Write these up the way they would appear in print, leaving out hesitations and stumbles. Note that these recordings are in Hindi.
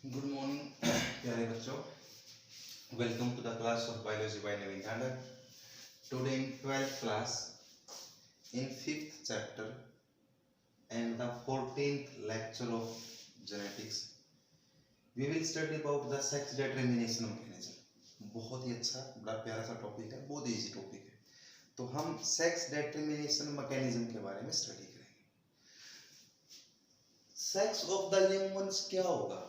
गुड मॉर्निंग प्यारे बच्चों, welcome to the class of biology by Naveen Dhanda. Today in 12th class in 5th chapter and the 14th lecture of genetics we will study about the sex determination mechanism. बहुत ही अच्छा, बड़ा प्यारा सा टॉपिक है, बहुत इजी टॉपिक है। तो हम सेक्स डिटरमिनेशन मैकेनिज्म के बारे में स्टडी करेंगे। Sex of the young once क्या होगा?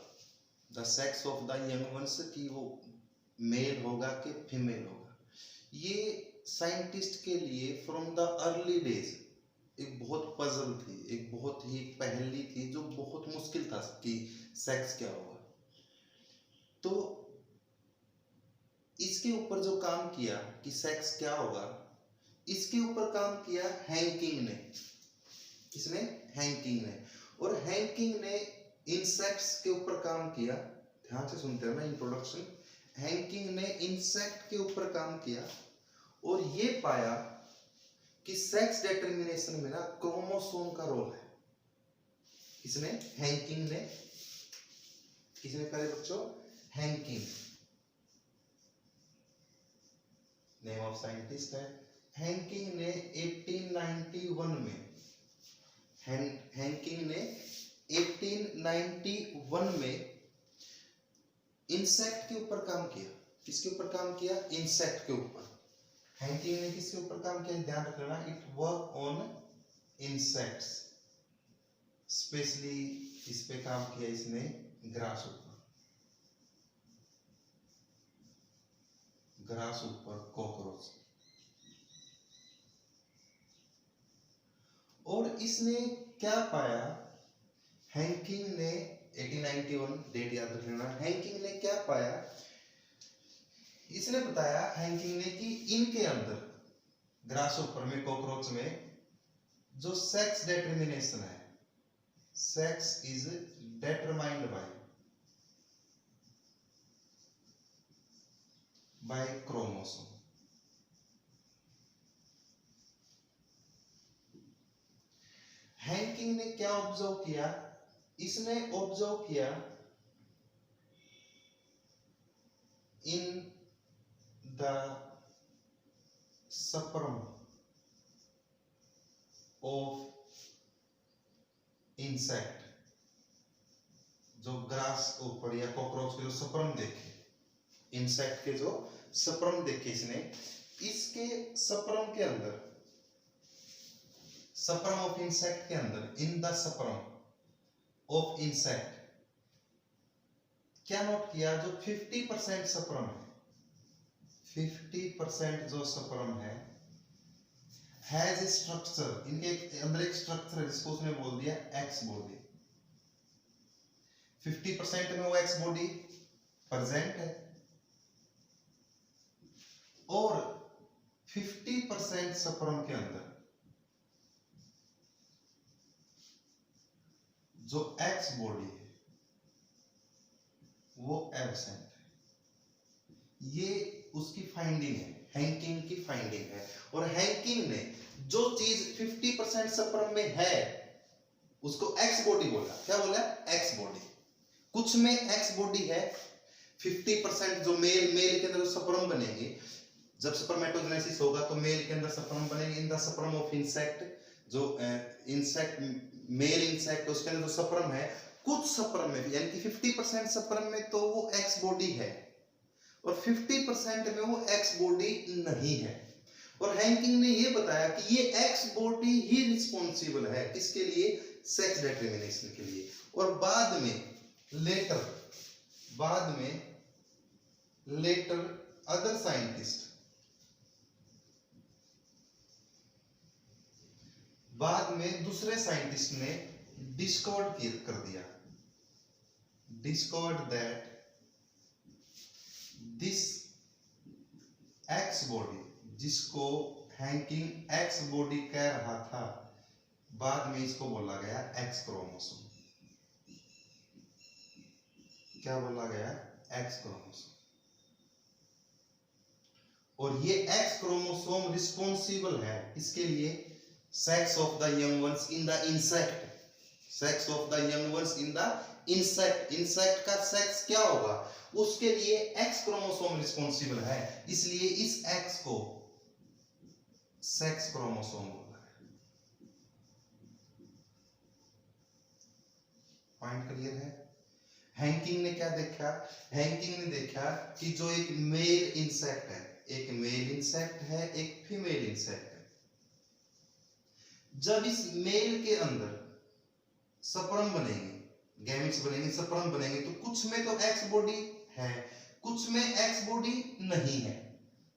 The sex of the young once की वो मेल होगा कि फीमेल होगा, ये साइंटिस्ट के लिए फ्रॉम द अर्ली डेज एक बहुत पजल थी, एक बहुत ही पहेली थी जो बहुत मुश्किल था कि सेक्स क्या होगा। तो इसके ऊपर जो काम किया कि सेक्स क्या होगा, इसके ऊपर काम किया हैंकिंग ने। किसने? हैंकिंग ने। और हैंकिंग ने इंसेक्ट्स के ऊपर काम किया। ध्यान से सुनते हो ना इंट्रोडक्शन। हैंकिंग ने इंसेक्ट के ऊपर काम किया और ये पाया कि सेक्स डिटरमिनेशन में ना क्रोमोसोम का रोल है। किसने? हैंकिंग ने। किसने कहा बच्चों? हैंकिंग नेम ऑफ साइंटिस्ट है। हैंकिंग ने 1891 में हैंकिंग ने 1891 में इंसेक्ट के ऊपर काम किया। किसके ऊपर काम किया? इंसेक्ट के ऊपर। हैंकिंग ने किसके ऊपर काम किया? ध्यान रखना, it work on insects. Specially इस पे काम किया इसने ग्रास ऊपर, ग्रास ऊपर, कॉकरोच। और इसने क्या पाया? हैंकिंग ने 1891 डेट याद रखना। हैंकिंग ने क्या पाया? इसने बताया हैंकिंग ने कि इनके अंदर ग्रास ऊपर में, कॉकरोच में जो सेक्स डिटरमिनेशन है, sex is determined by chromosome. Henking ने क्या ऑब्जर्व किया? इसने ऑब्जर्व किया in the sperm of insect, जो ग्रास ऊपर या कॉकरोच के जो स्पर्म देखे, इंसेक्ट के जो स्पर्म देखे इसने, इसके स्पर्म के अंदर, स्पर्म ऑफ इंसेक्ट के अंदर, in the sperm of insect क्या नोट किया? जो 50% स्पर्म है, 50% जो स्पर्म है, हैज स्ट्रक्चर, इनके अंदर एक स्ट्रक्चर है जिसको उसने बोल दिया एक्स बॉडी। 50% में वो एक्स बॉडी प्रेजेंट है और 50% स्पर्म के अंदर जो एक्स बॉडी है वो एब्सेंट है। ये उसकी फाइंडिंग है, हैंकिंग की फाइंडिंग है। और हैंकिंग ने जो चीज 50% स्पर्म में है उसको एक्स बॉडी बोला। क्या बोला? X body. कुछ में एक्स बॉडी है, 50% जो मेल के अंदर स्पर्म बनेंगे, जब स्पर्मेटोजेनेसिस होगा तो मेल के अंदर स्पर्म बनेंगे in the sperm of insect. जो इंसेक्ट, मेल इंसेक्ट, उसके अंदर जो स्पर्म है, कुछ स्पर्म में, यानी कि 50% स्पर्म में तो वो एक्स बॉडी है और 50% में वो एक्स बॉडी नहीं है। और हैंकिंग ने ये बताया कि ये एक्स बॉडी ही रिस्पॉन्सिबल है किसके लिए? सेक्स डिटरमिनेशन के लिए। और बाद में लेटर अदर साइंटिस्ट, बाद में दूसरे साइंटिस्ट ने discovered that this x body, जिसको हैंकिंग एक्स बॉडी कह रहा था, बाद में इसको बोला गया एक्स क्रोमोसोम। क्या बोला गया? X chromosome. और ये एक्स क्रोमोसोम रिस्पॉन्सिबल है इसके लिए, sex of the young ones in the insect. Sex of the young ones in the insect, insect का सेक्स क्या होगा, उसके लिए एक्स क्रोमोसोम रिस्पॉन्सिबल है, इसलिए इस एक्स को सेक्स क्रोमोसोम बोला है। पॉइंट क्लियर है। हैंकिंग ने क्या देखा, हैंकिंग ने देखा कि जो एक मेल इंसेक्ट है, एक मेल इंसेक्ट है, एक फीमेल इंसेक्ट है, जब इस मेल के अंदर स्पर्म बनेंगे, गैमेट्स बनेंगे, स्पर्म बनेंगे, तो कुछ में तो एक्स बॉडी है, कुछ में एक्स बॉडी नहीं है।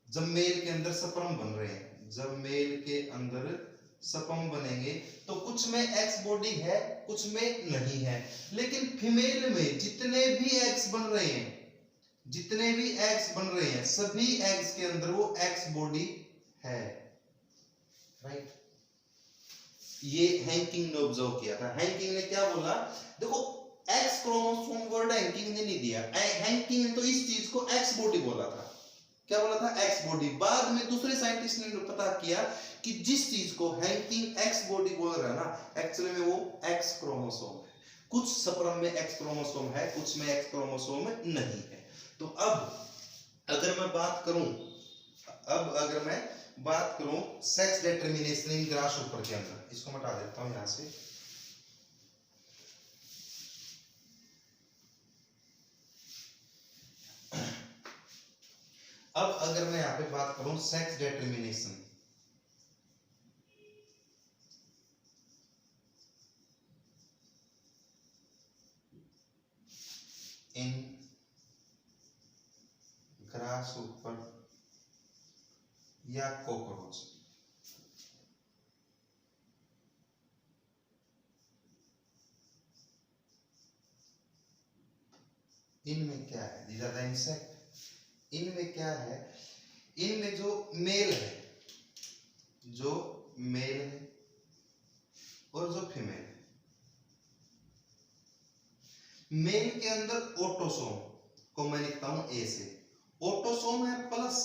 जब मेल के अंदर स्पर्म बन रहे हैं, जब मेल के अंदर स्पर्म बनेंगे तो कुछ में एक्स बॉडी है, कुछ में नहीं है। लेकिन फीमेल में जितने भी एग्स बन रहे हैं, जितने भी एग्स बन रहे हैं, सभी एग्स के अंदर वो एक्स बॉडी है, राइट। ये हैंकिंग ने ऑब्जर्व किया था। हैंकिंग ने क्या बोला, देखो एक्स क्रोमोसोम वर्ड हैंकिंग ने नहीं दिया, हैंकिंग ने तो इस चीज को एक्स बॉडी बोला था। क्या बोला था, एक्स बॉडी। बाद में दूसरे साइंटिस्ट ने पता किया कि जिस चीज को हैंकिंग एक्स बॉडी बोल रहा है ना, एक्चुअली में वो एक्स क्रोमोसोम है। कुछ स्पर्म में एक्स क्रोमोसोम है, कुछ में एक्स क्रोमोसोम नहीं है। तो अब अगर मैं बात करूं सेक्स डिटरमिनेशन इन ग्रासहोपर के अंदर, इसको हटा देता हूं यहां से। अब अगर मैं यहां पे बात करूं सेक्स डिटरमिनेशन, इन ग्रासहोपर या कॉकरोच, इनमें क्या है, दीज आर द इंसेक्ट। इनमें क्या है, इनमें जो मेल है, जो मेल है और जो फीमेल है, मेल के अंदर ऑटोसोम को मैं लिखता हूं ए से, ऑटोसोम है प्लस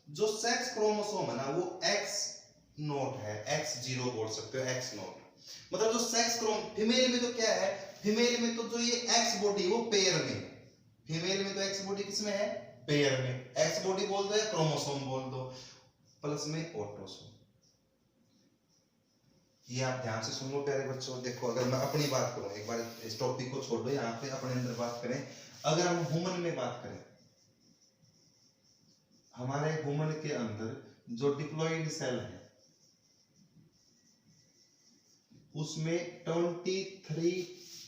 जो सेक्स क्रोमोसोम है ना वो एक्स नोट है, एक्स जीरो बोल सकते हो, एक्स नोट। मतलब जो सेक्स क्रोम, फीमेल में तो क्या है, फीमेल में तो जो ये एक्स बॉडी वो पेयर में, फीमेल में तो एक्स बॉडी किसमें है, पेयर में। एक्स बॉडी बोल दो या क्रोमोसोम बोल दो, प्लस में ऑटोसोम। ये आप ध्यान से सुन लो प्यारे बच्चों। देखो अगर मैं अपनी बात करूं, एक बार इस टॉपिक को छोड़ दो, यहाँ पे अपने अंदर बात करें। अगर हम ह्यूमन में बात करें, हमारे ह्यूमन के अंदर जो डिप्लॉइड सेल है उसमें 23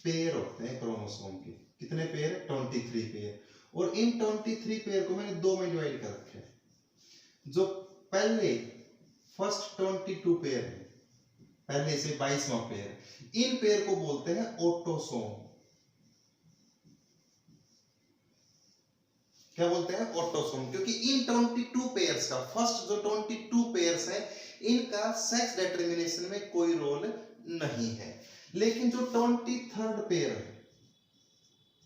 पेयर होते हैं क्रोमोसोम के। कितने पेयर, 23 पेयर। और इन 23 पेयर को मैंने दो में डिवाइड कर रखे हैं। जो पहले फर्स्ट 22 पेयर है, पहले से 22वां पेयर, इन पेयर को बोलते हैं ऑटोसोम। क्या बोलते हैं, ऑटोसोम। क्योंकि इन 22 पेयर्स का, फर्स्ट जो 22 पेयर्स है, इनका सेक्स डिटरमिनेशन में कोई रोल नहीं है। लेकिन जो 23rd पेयर है,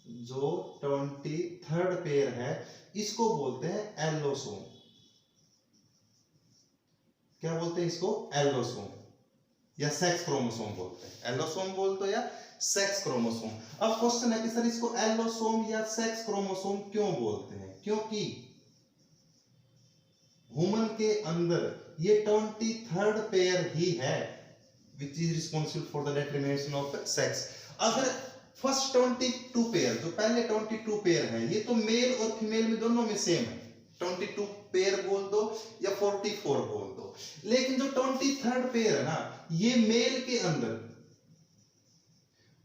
जो 23rd पेयर है, इसको बोलते हैं एलोसोम। क्या बोलते हैं इसको, एलोसोम या सेक्स क्रोमोसोम बोलते हैं। एलोसोम बोलते हैं या सेक्स क्रोमोसोम। अब क्वेश्चन है कि सर इसको एलोसोम या सेक्स क्रोमोसोम क्यों बोलते हैं? क्योंकि ह्यूमन के अंदर ये 23rd पेयर ही है which is responsible for the determination of sex। अगर फर्स्ट 22 पेयर, जो पहले 22 पेयर है, ये तो मेल और फीमेल में दोनों में सेम है, 22 पेयर बोल दो या 44 बोल दो। लेकिन जो 23rd पेयर है ना, ये मेल के अंदर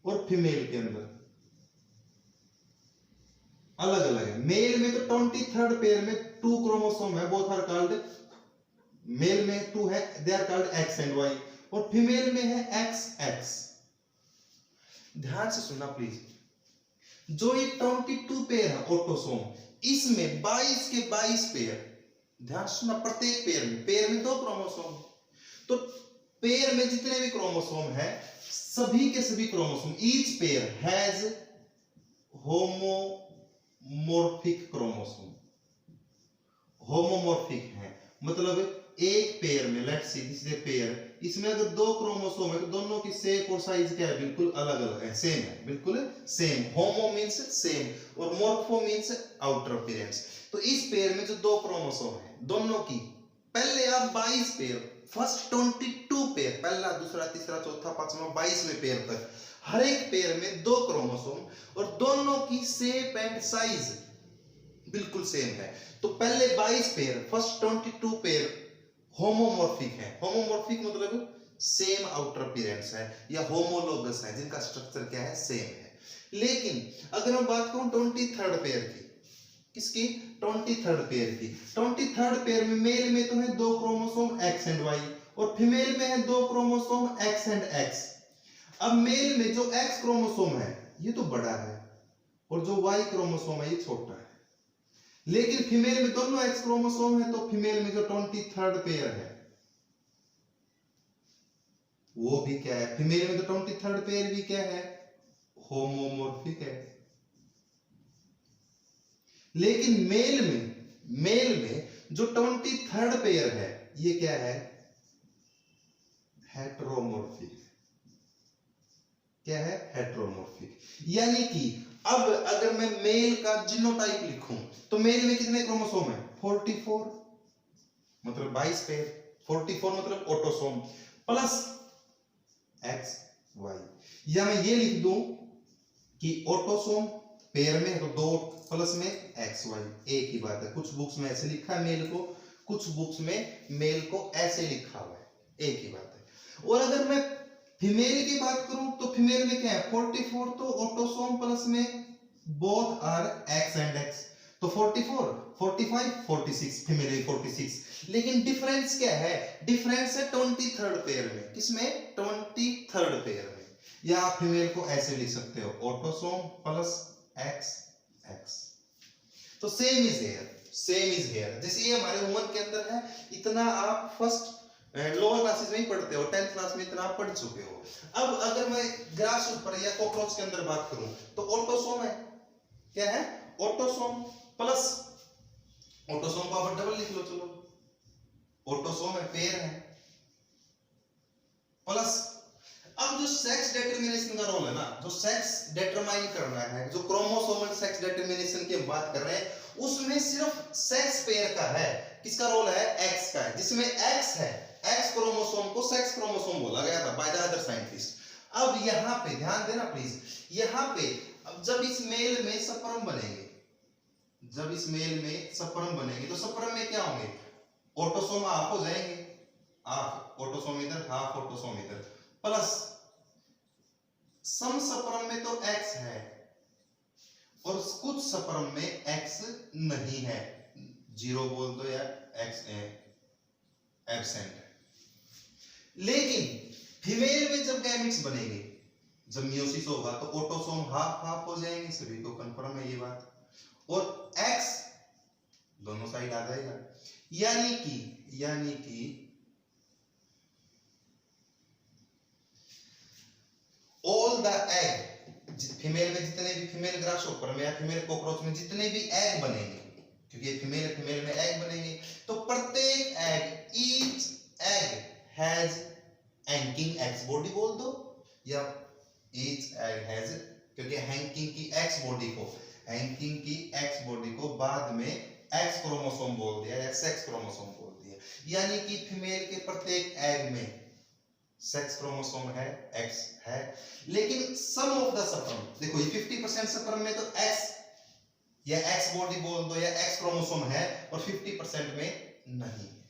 और फीमेल के अंदर अलग अलग है। मेल में तो 23rd पेयर में 2 क्रोमोसोम है, बोथ आर कॉल्ड, मेल में 2 है, they are called X and Y, और फीमेल में है एक्स एक्स। ध्यान से सुनना प्लीज। जो ये 22 पेयर है ऑटोसोम, इसमें 22 के 22 पेयर, ध्यान सुनना, प्रत्येक पेयर में 2 क्रोमोसोम। तो पेयर में जितने भी क्रोमोसोम है, सभी के सभी chromosome, each pair has homomorphic chromosome. Homomorphic है मतलब एक पेयर में, let's see this is a pair, इसमें अगर दो क्रोमोसोम है तो दोनों की शेप और साइज क्या है, बिल्कुल अलग अलग है, सेम है, बिल्कुल सेम। होमो मींस सेम और मॉर्फो मींस आउटर अपीयरेंस। तो इस पेयर में जो दो क्रोमोसोम है दोनों की, पहले आप 22 पेयर, फर्स्ट 22 पेयर, पहला दूसरा तीसरा चौथा पांचवा 22वें पेयर तक, हर एक पेयर में दो क्रोमोसोम और दोनों की शेप एंड साइज बिल्कुल सेम है। तो पहले 22 पेयर, फर्स्ट 22 पेयर होमोमॉर्फिक है। होमोमॉर्फिक मतलब सेम आउटर अपीयरेंस है या होमोलोगस है, जिनका स्ट्रक्चर क्या है, सेम है। लेकिन अगर हम बात करूं 23rd पेयर की, किसकी, 23rd पेयर की, 23rd पेयर में मेल में तो है दो क्रोमोसोम X एंड Y और फीमेल में है दो क्रोमोसोम X एंड X। अब मेल में जो X क्रोमोसोम है ये तो बड़ा है और जो Y क्रोमोसोम है ये छोटा है, लेकिन फीमेल में दोनों X क्रोमोसोम है, तो फीमेल में जो 23rd पेयर है वो भी क्या है, फीमेल में तो 23rd पेयर भी क्या है, होमोमॉर्फिक है। लेकिन मेल में जो 23rd पेयर है ये क्या है, हेटेरोमॉर्फिक। क्या है, हेटेरोमॉर्फिक। यानी कि अब अगर मैं मेल का जीनोटाइप लिखूं तो मेल में कितने क्रोमोसोम है, 44 मतलब 22 पेयर, 44 मतलब ऑटोसोम प्लस एक्स वाई। या मैं ये लिख दूं कि ऑटोसोम पेयर में है तो दो प्लस में एक्स वाई, एक ही बात है। कुछ बुक्स में ऐसे लिखा है मेल को, कुछ बुक्स में मेल को ऐसे लिखा हुआ है, एक ही बात है। और अगर मैं फीमेल की बात करूं तो फीमेल में क्या है, 44 तो ऑटोसोम प्लस में both are X and X, तो 44 45 46, फीमेल 46। लेकिन डिफरेंस क्या है, डिफरेंस है 23rd पेयर में, किसमें, 23rd पेयर में। या आप फीमेल को ऐसे लिख सकते हो, ऑटोसोम प्लस एक्स एक्स। तो same is here, same is here, जैसे ये हमारे वुमन के अंदर है, इतना आप फर्स्ट लोअर क्लासेस में ही पढ़ते हो, 10th क्लास में इतना आप पढ़ चुके हो। अब अगर मैं ग्रास ऊपर या कॉकरोच के अंदर बात करूं तो ऑटोसोम है, क्या है, ऑटोसोम प्लस, ऑटोसोम को आप डबल लिख लो, चलो ऑटोसोम है, पेयर है, प्लस अब जो सेक्स डिटरमिनेशन का रोल है ना, जो सेक्स डिटरमाइन करना है, जो क्रोमोसोमल सेक्स डिटरमिनेशन की हम बात कर रहे हैं, उसमें सिर्फ सेक्स पेयर का है, किसका रोल है, एक्स का है। जिसमें एक्स है, एक्स क्रोमोसोम को सेक्स क्रोमोसोम बोला गया था बाय द अदर साइंटिस्ट। अब यहाँ पे ध्यान देना प्लीज, यहाँ पे अब जब इस मेल में स्पर्म बनेंगे, जब इस मेल में स्पर्म बनेंगे तो स्पर्म में क्या होंगे, ऑटोसोम हाफ हो जाएंगे, हाफ ऑटोसोम इधर, हाफ ऑटोसोम इधर, प्लस सम स्पर्म में तो एक्स है और कुछ स्पर्म में एक्स नहीं है, जीरो बोल दो या एक्स एब्सेंट है। लेकिन फीमेल में जब गैमेट्स बनेंगे, जब मियोसिस होगा तो ऑटोसोम हाफ हाफ हो जाएंगे, सभी को कंफर्म है ये बात, और एक्स दोनों साइड आ जाएगा। यानी कि ऑल द एग, फीमेल में जितने भी, फीमेल ग्रासहोपर में या फीमेल कॉकरोच में जितने भी एग बनेंगे, क्योंकि फीमेल में एग बनेंगे, तो प्रत्येक egg, each egg has hanging x body बोल दो, या ईच एग हैज, क्योंकि हैंगिंग की एक्स बॉडी को बाद में एक्स क्रोमोसोम बोल दिया या सेक्स क्रोमोसोम बोल दिया। यानी कि फीमेल के प्रत्येक एग में सेक्स क्रोमोसोम है, एक्स है, लेकिन सम ऑफ द स्पर्म, देखो ये 50% स्पर्म में तो एक्स या एक्स बॉडी बोल दो या एक्स क्रोमोसोम है और 50% में नहीं है।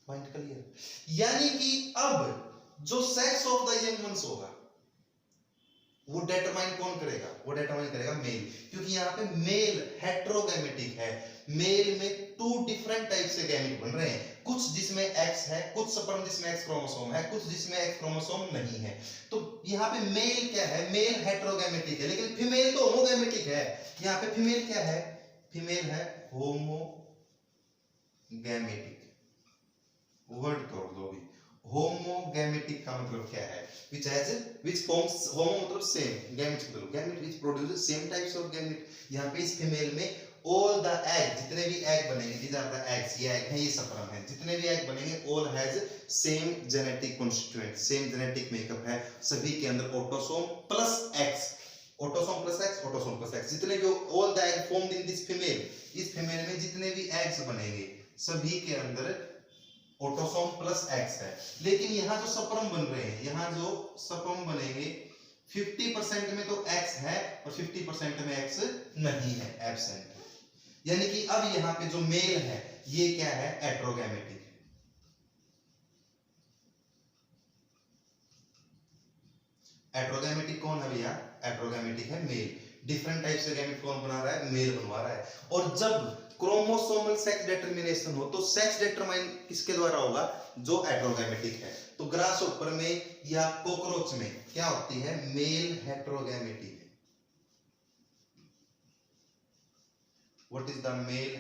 Point clear? यानी कि अब जो sex of the young once होगा वो डिटरमाइन कौन करेगा, वो डिटरमाइन करेगा मेल, क्योंकि यहाँ पे मेल हेटेरोगैमेटिक है, मेल में टू डिफरेंट टाइप से गैमेट बन रहे हैं, कुछ जिसमें एक्स है, कुछ स्पर्म जिसमें एक्स क्रोमोसोम है, कुछ जिसमें एक्स क्रोमोसोम नहीं है। तो यहाँ पे मेल क्या है, मेल हेटेरोगैमेटिक है, लेकिन फीमेल तो होमोगैमेटिक है। यहाँ पे फीमेल क्या है, फीमेल है होमोगैमेटिक, वर्ड तोड़ दो भी। होमोगैमेटिक का मतलब क्या है, which forms, होमो मतलब सेम, गैमेट मतलब gamete which produces same types of gamete। यहाँ पे इस फीमेल में ऑल द एग, जितने भी एग बनेंगे, दीज आर द एग्स, ये एग है, ये स्पर्म है, जितने भी एग बनेंगे all has same genetic constituent, same genetic makeup है, सभी के अंदर autosome plus X, autosome plus X, autosome plus x, जितने भी all the egg formed in this female, इस फीमेल में जितने भी एग्स बनेंगे सभी के अंदर ऑटोसोम प्लस एक्स है। लेकिन यहाँ जो स्पर्म बन रहे हैं, यहाँ जो स्पर्म बनेंगे 50% में तो एक्स है और 50% में एक्स नहीं है, एब्सेंट है। यानी कि अब यहाँ पे जो मेल है ये क्या है, एट्रोगैमेटिक। एट्रोगैमेटिक कौन है भैया, एट्रोगैमेटिक है मेल। डिफरेंट टाइप से गैमेट कौन बना रहा है, मेल बनवा रहा है। और जब क्रोमोसोमल सेक्स डिटरमिनेशन हो तो सेक्स डिटरमाइन किसके द्वारा होगा, जो एट्रोगैमेटिक है। तो ग्रासहोपर में या कॉकरोच में क्या होती है, मेल हेट्रोगैमेटी है। What is the male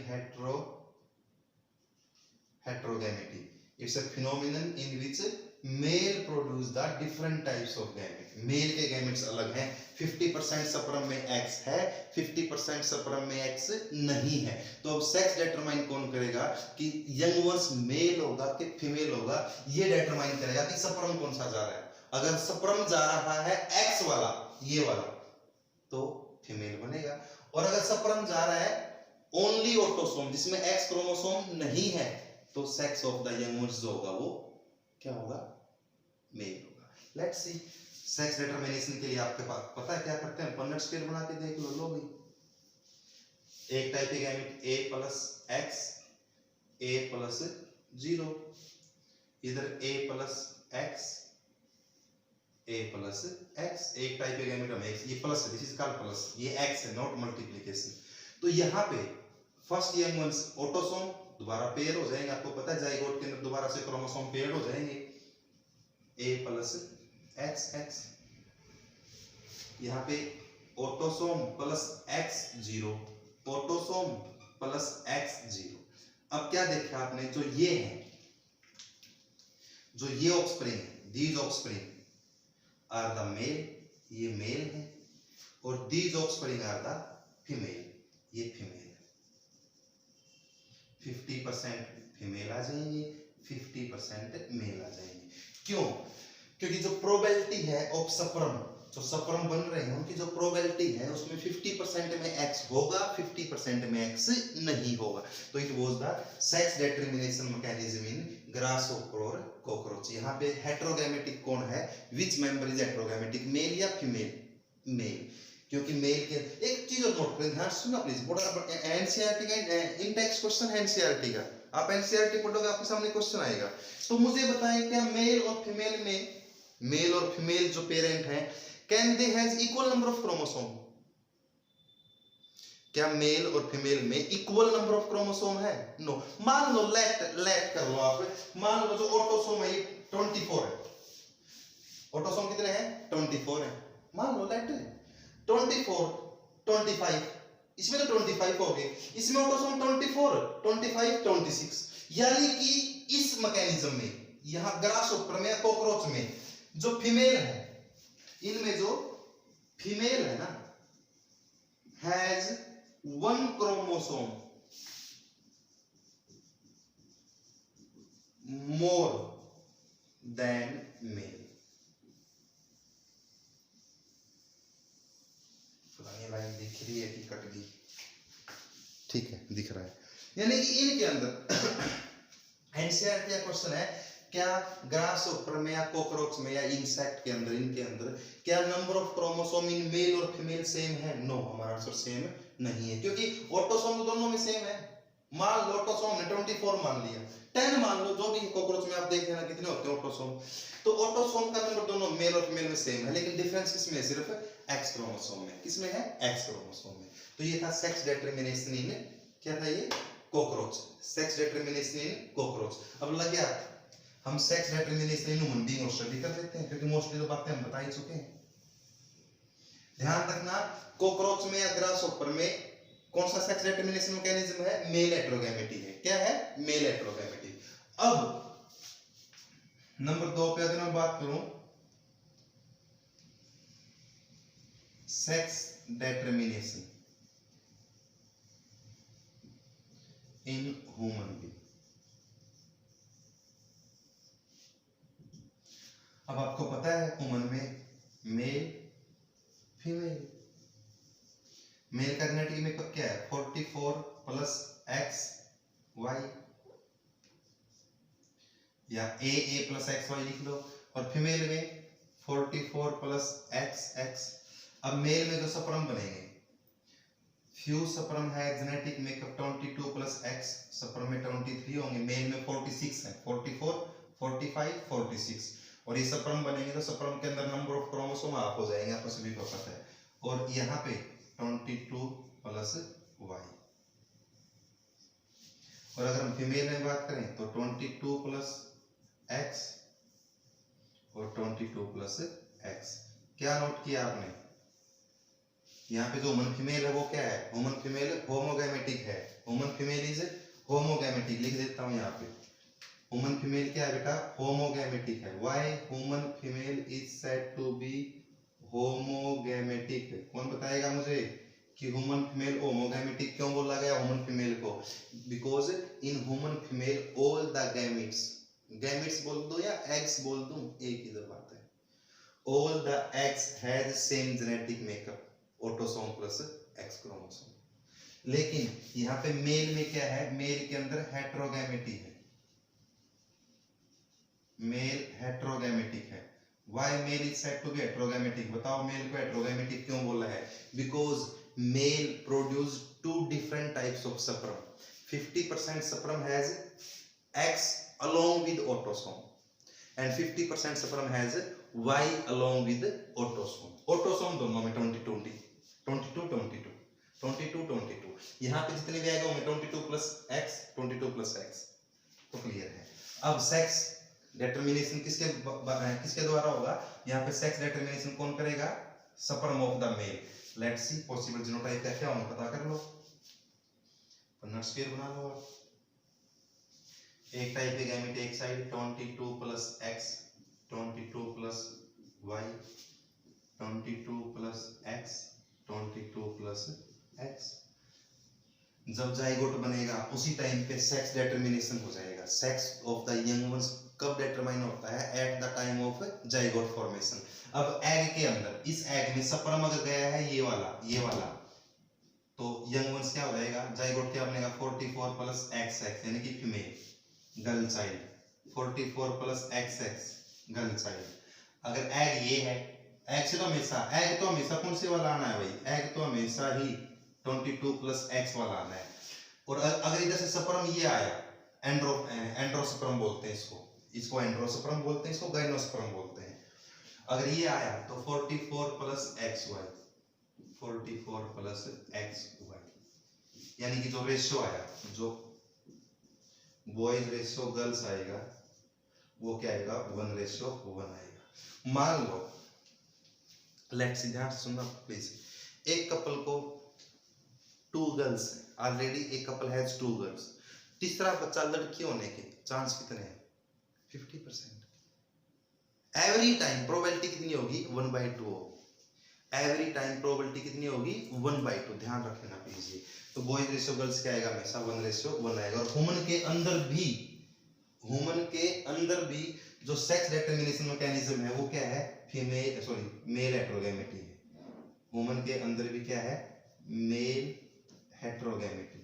heterogamy? It's a phenomenon in which male produce the different types of gamete. Male के गैमेट्स अलग हैं, 50% स्पर्म में एक्स है, 50% स्पर्म में एक्स नहीं है। तो अब सेक्स डिटरमाइन कौन करेगा कि यंग वंस मेल होगा कि फीमेल होगा, ये डिटरमाइन करेगा कि स्पर्म कौन सा जा रहा है। अगर स्पर्म जा रहा है एक्स वाला, ये वाला, तो फीमेल बनेगा। और अगर स्पर्म जा रहा है ओनली ऑटोसोम, जिसमें एक्स क्रोमोसोम नहीं है, तो sex of the young once जो होगा वो क्या होगा, मेल होगा। लेट्स सी, सेक्स डिटरमिनेशन के लिए आपके पास पता है क्या करते हैं, पन्नट स्केल बना के देख लो। लो भाई, एक टाइप के गैमेट ए प्लस एक्स, ए प्लस 0, इधर ए प्लस एक्स, ए प्लस एक्स, एक टाइप के गैमेट में एक्स, ये प्लस है, दिस इज कॉल्ड प्लस, ये एक्स है, नॉट मल्टीप्लिकेशन। तो यहाँ पे फर्स्ट यंग वंस ऑटोसोम दोबारा पेयर हो जाएंगे, आपको पता है जाइगोट के अंदर दोबारा से क्रोमोसोम पेयर हो जाएंगे, ए प्लस एक्स एक्स, यहाँ पे autosome plus x 0, autosome plus x 0। अब क्या देखा आपने, जो ये है, जो ये offspring, these offspring are the male, ये मेल है, और these offspring are the female, ये फीमेल है। 50% फीमेल आ जाएंगे, 50% मेल आ जाएंगे। क्यों? क्योंकि जो प्रोबेबिलिटी है ऑफ स्पर्म, जो स्पर्म बन रहे हैं उनकी जो प्रोबेबिलिटी है उसमें 50% में एक्स होगा, 50% में एक्स नहीं होगा। तो it was the sex determination mechanism in grasshopper और कॉकरोच। यहाँ पे हेट्रोगैमेटिक कौन है, which member is heterogametic, male या फीमेल, मेल। क्योंकि मेल के एक चीज और नोट करें, ध्यान सुनना प्लीज, बड़ा एनसीईआरटी का इन टेक्स्ट क्वेश्चन है, एनसीईआरटी का, आप एनसीईआरटी पढ़ोगे आपके सामने क्वेश्चन आएगा। तो मुझे बताएं, क्या मेल और फीमेल में, मेल और फीमेल जो पेरेंट हैं, can they has equal number of chromosome? क्या मेल और फीमेल में इक्वल नंबर ऑफ क्रोमोसोम है? नो। मान लो, लेट कर लो आप, मान लो जो ऑटोसोम है ये 24 है, ऑटोसोम कितने हैं, 24 है, मान लो लेट 24 25, इसमें तो 25 हो गए, इसमें ऑटोसोम 24 25 26। यानी कि इस मैकेनिज्म में, यहां ग्रासहोपर में, कॉकरोच में जो फीमेल है, इनमें जो फीमेल है ना, has 1 chromosome more than male. Line दिख रही है कि कट गई? ठीक है, दिख रहा है। यानी कि इनके अंदर एनसीईआरटी का क्वेश्चन है, क्या ग्रासहोपर में या कॉकरोच में या इंसेक्ट के अंदर, इनके अंदर क्या number of chromosome in male और फीमेल सेम है? नो, हमारा आंसर सेम नहीं है, क्योंकि ऑटोसोम तो दोनों में सेम है। मान लो ऑटोसोम ने 24 मान लिया, 10 मान लो, जो भी कॉकरोच में आप देख लेना कितने होते हैं ऑटोसोम, तो ऑटोसोम का नंबर दोनों मेल और फीमेल में सेम है, लेकिन डिफरेंस किसमें, सिर्फ एक्स क्रोमोसोम में। किसमें है? एक्स क्रोमोसोम में। तो ये था सेक्स डिटरमिनेशन इन, क्या था ये, कॉकरोच, सेक्स डिटरमिनेशन इन कॉकरोच। अब लग गया, हम sex determination in human being और स्टडी कर लेते हैं, क्योंकि मोस्टली तो बातें हम बता ही चुके हैं। ध्यान रखना, कॉकरोच में या ग्रासहोपर में कौन सा सेक्स डिटरमिनेशन मैकेनिज्म है? मेल हेट्रोगैमेटी है। क्या है? मेल हेट्रोगैमेटी। अब नंबर 2 पे अगर मैं बात करूं, sex determination, in human being. अब आपको पता है ह्यूमन में मेल फीमेल, मेल का जेनेटिक मेकअप क्या है 44 प्लस एक्स वाई, या ए प्लस एक्स वाई लिख लो, और फीमेल में 44 प्लस एक्स एक्स। अब मेल में जो स्पर्म बनेंगे, फ्यू स्पर्म है genetic makeup 22 plus x, sperm में 23 होंगे, मेल में 46 है, 44 45 46, और ये स्पर्म बनेंगे तो स्पर्म के अंदर नंबर ऑफ क्रोमोसोम हाफ हो जाएंगे, आपको सभी को पता है, और यहाँ पे 22 प्लस वाई। और अगर हम फीमेल में बात करें तो 22 प्लस एक्स और 22 प्लस एक्स। क्या नोट किया आपने, यहाँ पे जो ह्यूमन फीमेल है वो क्या है, ह्यूमन फीमेल होमोगैमेटिक है, ह्यूमन फीमेल इज होमोगैमेटिक, लिख देता हूँ यहाँ पे। ह्यूमन फीमेल क्या है बेटा, होमोगैमेटिक है। Why human female is said to be homogametic, कौन बताएगा मुझे कि ह्यूमन फीमेल होमोगैमेटिक क्यों बोला गया ह्यूमन फीमेल को? Because in human female all the gametes, gametes बोल दो या एग्स बोल दूं, एक ही बात है, all the eggs has same genetic makeup, autosome plus x chromosome. लेकिन यहाँ पे मेल में क्या है, मेल के अंदर हेटेरोगैमेटी है, मेल हेटेरोगैमेटिक है। Why male is said to be heterogametic? बताओ मेल को हेटेरोगैमेटिक क्यों बोला है? Because male produce two different types of sperm. 50% sperm has X along with autosome, and 50% sperm has Y along with autosome. Autosome दोनों में 22. यहाँ पे जितने भी आएगा उनमें 22 प्लस एक्स 22 प्लस एक्स, तो क्लियर है। अब सेक्स डिटरमिनेशन किसके द्वारा होगा, यहाँ पे सेक्स डिटरमिनेशन कौन करेगा, sperm of the male. Let's see possible genotype क्या क्या होगा पता कर लो, नट स्क्वायर बना लो। एक टाइप है गैमेट एक side 22 plus X 22 plus Y 22 plus X 22 plus X. जब जाइगोट बनेगा उसी टाइम पे सेक्स डिटरमिनेशन हो जाएगा। Sex of the young ones कब डिटरमाइन होता है, at the time of zygote formation. अब एग के अंदर, इस एग में स्पर्म अगर गया है ये वाला, तो यंग वंस क्या हो जाएगा, जाइगोट क्या बनेगा 44 प्लस एक्स एक्स, यानी कि female girl child 44 plus x x girl child. अगर एग ये है, एग से तो हमेशा कौन से वाला आना है भाई, एग तो हमेशा ही 22 प्लस एक्स वाला आना है। और अगर इधर से स्पर्म ये आया, एंड्रोस्पर्म बोलते हैं इसको एंड्रोस्पर्म बोलते हैं, इसको गाइनोस्पर्म बोलते हैं। अगर ये आया तो 44 plus X Y 44 plus X Y, यानी कि जो रेशियो आया, जो बॉयज रेशियो गर्ल्स आएगा वो क्या आएगा 1:1 आएगा। मान लो लेट्स ध्यान से सुनना प्लीज, एक कपल को 2 गर्ल्स, ऑलरेडी एक कपल हैज 2 गर्ल्स, तीसरा बच्चा लड़की होने के चांस कितने हैं 50%। एवरी टाइम प्रोबेबिलिटी कितनी होगी 1/2, एवरी टाइम प्रोबेबिलिटी कितनी होगी 1/2, ध्यान रखना प्लीज। तो बॉयज रेशियो गर्ल्स क्या आएगा हमेशा 1:1 आएगा। और ह्यूमन के अंदर भी जो सेक्स डिटरमिनेशन मैकेनिज्म है वो क्या है, मेल हेटेरोगैमेटी है। ह्यूमन के अंदर भी क्या है, mail heterogamety.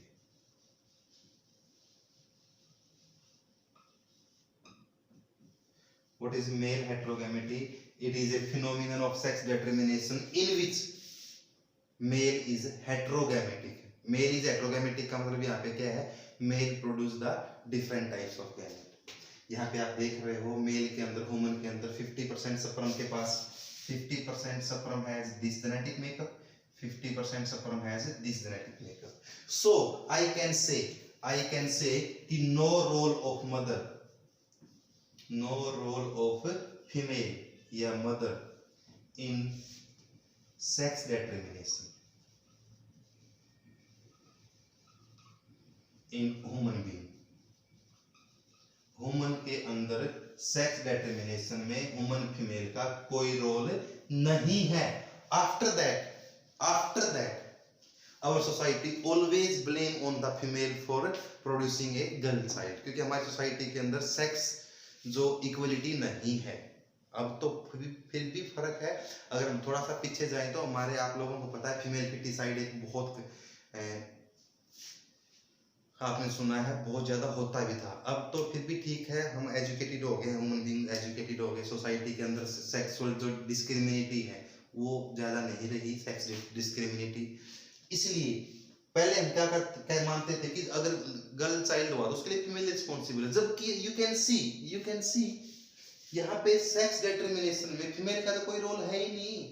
What is male heterogamety? It is a phenomenon of sex determination in which male is heterogametic. Male is heterogametic का मतलब यहाँ पे क्या है, male produce the different types of gamete. यहाँ पे आप देख रहे हो मेल के अंदर, ह्यूमन के अंदर 50% स्पर्म के पास 50% sperm has this genetic makeup, 50% sperm has this genetic makeup. So I can say the no role of mother, no role of female या mother in sex determination in human being. Human के अंदर सेक्स डिटरमिनेशन में ह्यूमन फीमेल का कोई रोल नहीं है। After that Our society always blame on the female for producing a girl child, क्योंकि हमारी सोसाइटी के अंदर सेक्स जो इक्वलिटी नहीं है। अब तो फिर भी फर्क है। अगर हम थोड़ा सा पीछे जाएं तो हमारे, आप लोगों को पता है, फीमेल फिटिसाइड एक बहुत आपने सुना है, बहुत ज्यादा होता भी था। अब तो फिर भी ठीक है, हम एजुकेटेड हो गए, ह्यूमन बीइंग एजुकेटेड हो गए, सोसाइटी के अंदर सेक्सुअल जो डिस्क्रिमिनेटी है वो ज्यादा नहीं रही, सेक्स डिस्क्रिमिनेटी। इसलिए पहले हम क्या मानते थे कि अगर गर्ल चाइल्ड हुआ तो उसके लिए फीमेल रिस्पॉन्सिबल है, जबकि यू कैन सी यहाँ पे सेक्स डिटरमिनेशन में फीमेल का तो कोई रोल है ही नहीं,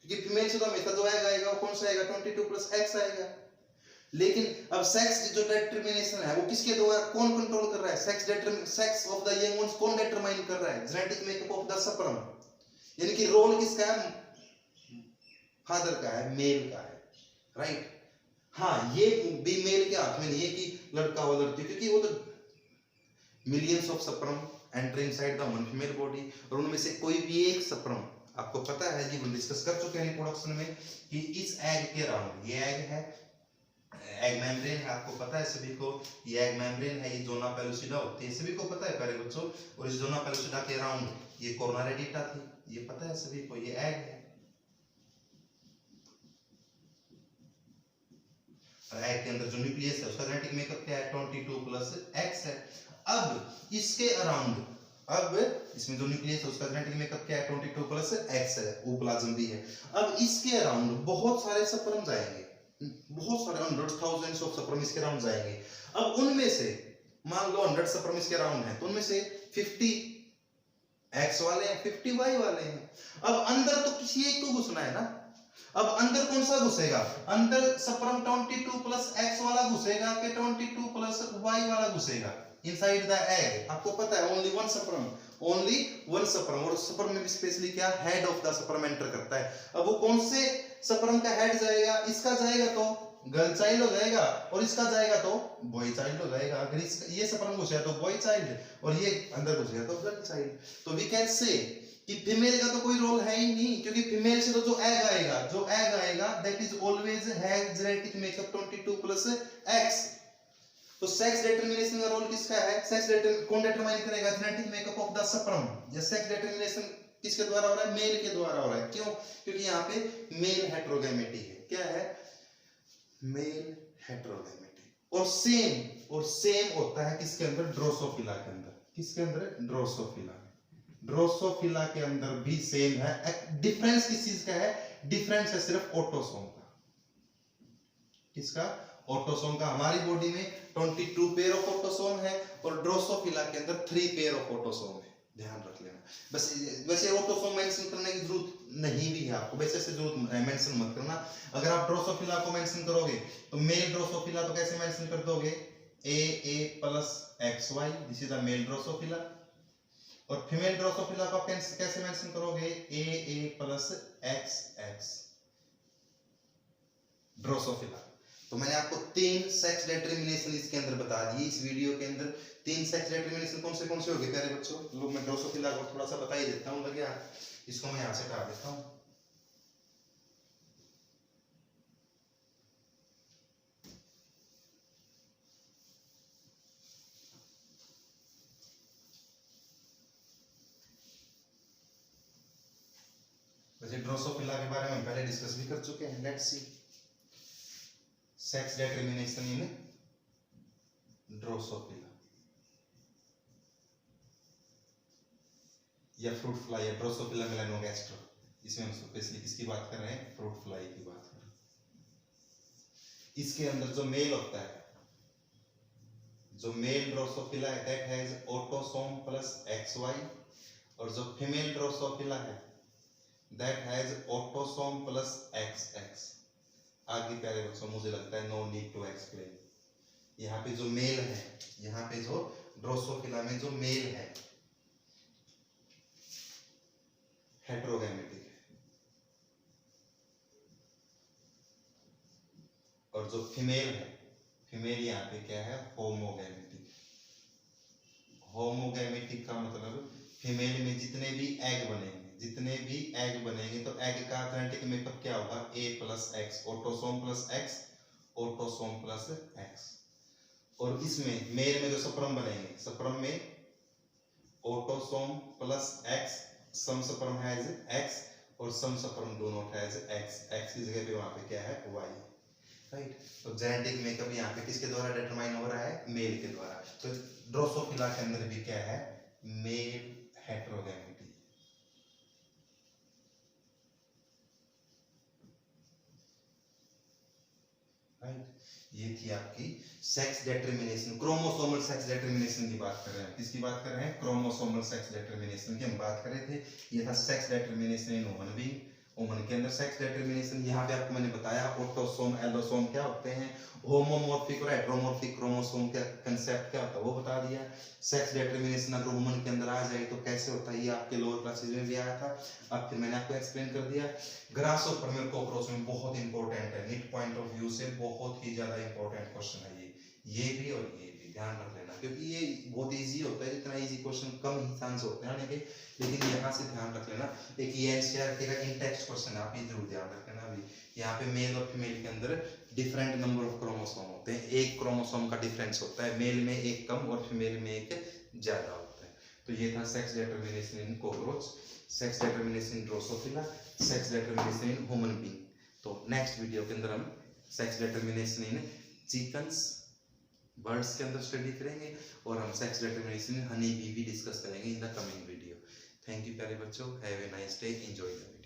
क्योंकि फीमेल से तो हमेशा जो आएगा वो कौन सा आएगा, 22+X आएगा। लेकिन अब सेक्स जो डिटरमिनेशन है वो किसके द्वारा, कौन कंट्रोल कर रहा है, sex of the young once कौन डिटरमाइन कर रहा है, genetic makeup of the sperm, यानी कि रोल किसका है, फादर का है, मेल का है, राइट। हाँ, ये भी मेल के हाथ में नहीं है कि लड़का हो लड़की, क्योंकि वो तो millions of sperm enter inside the one female body, और उनमें से कोई भी एक स्पर्म, आपको पता है जी, हम डिस्कस कर चुके हैं इंट्रोडक्शन में कि इस एग के अराउंड, ये एग है, एग मेम्ब्रेन है, आपको पता है सभी को, ये एग मेम्ब्रेन है, ये जोना पेलुसिडा होती है, सभी को पता है प्यारे बच्चों। और इस जोना पेलुसिडा के अराउंड ये कोरोना रेडिटा थी, ये पता है सभी को, ये एग है। एग के अंदर जो न्यूक्लियस है उसका जेनेटिक मेकअप क्या है, 22+X है। अब इसके अराउंड, अब इसमें जो न्यूक्लियस है उसका जेनेटिक मेकअप क्या है, 22+X है, ओप्लाज्म भी है। अब इसके अराउंड बहुत सारे स्पर्म जाएंगे, बहुत सारे 100,000 ऑफ स्पर्म इसके अराउंड जाएंगे। अब उनमें से मान लो 100 स्पर्म इसके अराउंड है, तो उनमें से 50X वाले हैं, 50Y वाले हैं। अब अंदर तो किसी एक को घुसना है ना, अब अंदर कौन सा घुसेगा, अंदर स्पर्म 22+X वाला घुसेगा कि 22+Y वाला घुसेगा इनसाइड द एग, आपको पता है ओनली वन स्पर्म, और स्पर्म में भी स्पेशली क्या, head of the sperm enter करता है। अब वो कौन से स्पर्म का हेड जाएगा, इसका जाएगा तो गर्ल चाइल्ड हो जाएगा, और इसका जाएगा तो बॉय चाइल्ड हो जाएगा। अगर ये स्पर्म घुसेगा तो बॉय चाइल्ड, और ये अंदर घुसेगा तो गर्ल चाइल्ड। तो वी कैन से कि फीमेल का तो कोई रोल है ही नहीं, क्योंकि फीमेल से तो जो एग आएगा that is always has genetic makeup 22+X। तो सेक्स डिटरमिनेशन का रोल किसका है, कौन डिटरमाइन करेगा, genetic makeup of the sperm. ये सेक्स डिटरमिनेशन किसके द्वारा हो रहा है, मेल के द्वारा हो रहा है। क्यों, क्योंकि यहाँ पे मेल हेटेरोगैमेटी है, क्या है, मेल हेटेरोगैमेटी। और सेम होता है किसके अंदर, ड्रोसोफिला के अंदर, किसके अंदर, ड्रोसोफिला के अंदर भी सेम है। डिफरेंस किस चीज का है, डिफरेंस है सिर्फ ऑटोसोम का। किसका, ऑटोसोम का। हमारी बॉडी में 22 पेयर ऑफ ऑटोसोम है, और ड्रोसोफिला के अंदर 3 पेयर ऑफ ऑटोसोम है, ध्यान रख लेना। बस वैसे ऑटोसोम मेंशन करने की जरूरत नहीं भी है आपको, वैसे से जरूरत मेंशन मत करना। अगर आप ड्रोसोफिला को मेंशन करोगे तो मेल ड्रोसोफिला तो कैसे मेंशन कर दोगे, AA+XY, this is the male Drosophila. और फीमेल ड्रोसोफिला को आप कैसे मेंशन करोगे, AA+XX ड्रोसोफिला। तो मैंने आपको 3 सेक्स डिटरमिनेशन इसके अंदर बता दिए, इस वीडियो के अंदर 3 सेक्स डिटरमिनेशन कौन से हो गए प्यारे बच्चों। लोग मैं ड्रोसोफिला को थोड़ा सा बता ही देता हूं, लगे इसको मैं यहां से हटा देता हूं। वैसे ड्रोसोफिला के बारे में पहले डिस्कस भी कर चुके हैं। Let's see sex determination in Drosophila या फ्रूट फ्लाई या ड्रोसोफिला मेलानोगैस्ट्रा। इसमें हम स्पेशली किसकी बात कर रहे हैं, फ्रूट फ्लाई की बात कर रहे हैं। इसके अंदर जो मेल होता है, जो मेल ड्रोसोफिला है दैट हैज ऑटोसोम +XY, और जो फीमेल ड्रोसोफिला है दैट हैज ऑटोसोम +XX। आगे प्यारे बच्चों मुझे लगता है नो नीड टू एक्सप्लेन। यहाँ पे जो मेल है, यहाँ पे जो ड्रोसोफिला में जो मेल है हेटेरोगैमेटिक है, और जो फीमेल है, फीमेल यहाँ पे क्या है, होमोगैमेटिक। होमोगैमेटिक का मतलब फीमेल में जितने भी एग बनेंगे तो एग का जेनेटिक मेकअप क्या होगा, A plus X, autosome plus X, autosome plus X. और इसमें मेल में जो स्पर्म बनेंगे, स्पर्म में autosome plus X, some sperm has X और some sperm do not has X, X की जगह पे वहां पे क्या है, वाई, राइट। तो जेनेटिक मेकअप यहाँ पे किसके द्वारा डिटरमाइन हो रहा है, मेल के द्वारा। तो ड्रोसोफिला के अंदर भी क्या है, मेल हेटेरोगैमेटी। राइट, ये थी आपकी sex determination, chromosomal sex determination की बात कर रहे हैं। किसकी बात कर रहे हैं, क्रोमोसोमल सेक्स डिटरमिनेशन की हम बात कर रहे थे। ये था सेक्स डिटरमिनेशन इन वुमन बीइंग, वुमन के अंदर सेक्स डिटरमिनेशन। यहाँ पे आपको मैंने बताया ऑटोसोम एलोसोम क्या होते हैं, होमोमॉर्फिक और हेटेरोमॉर्फिक क्रोमोसोम का कंसेप्ट क्या होता है वो बता दिया। सेक्स डिटरमिनेशन अगर वुमन के अंदर आ जाए तो कैसे होता है, ये आपके लोअर क्लासेस में भी आया था, अब फिर मैंने आपको एक्सप्लेन कर दिया। ग्रासहोपर में कॉकरोच में बहुत इंपॉर्टेंट है, निट पॉइंट ऑफ व्यू से बहुत ही ज्यादा इंपॉर्टेंट क्वेश्चन है ये भी और ये भी ध्यान रख लेना, क्योंकि ये बहुत इजी होता है, इतना इजी क्वेश्चन कम ही चांस होते हैं आने के, लेकिन यहाँ से ध्यान रख लेना। एक ये एनसीईआरटी का इन टेक्स्ट क्वेश्चन आप ये जरूर ध्यान रख लेना। अभी यहाँ पे मेल और फीमेल के अंदर डिफरेंट नंबर ऑफ क्रोमोसोम होते हैं, एक क्रोमोसोम का डिफरेंस होता है, मेल में एक कम और फीमेल में एक ज्यादा होता है। तो ये था sex determination in cockroach, sex determination in Drosophila, sex determination in human being. तो नेक्स्ट वीडियो के अंदर हम सेक्स डिटरमिनेशन इन चिकन्स, बर्ड्स के अंदर स्टडी करेंगे, और हम सेक्स डिटरमिनेशन इन हनी बी भी डिस्कस करेंगे in the coming video. Thank you प्यारे बच्चों, have a nice day, enjoy the video.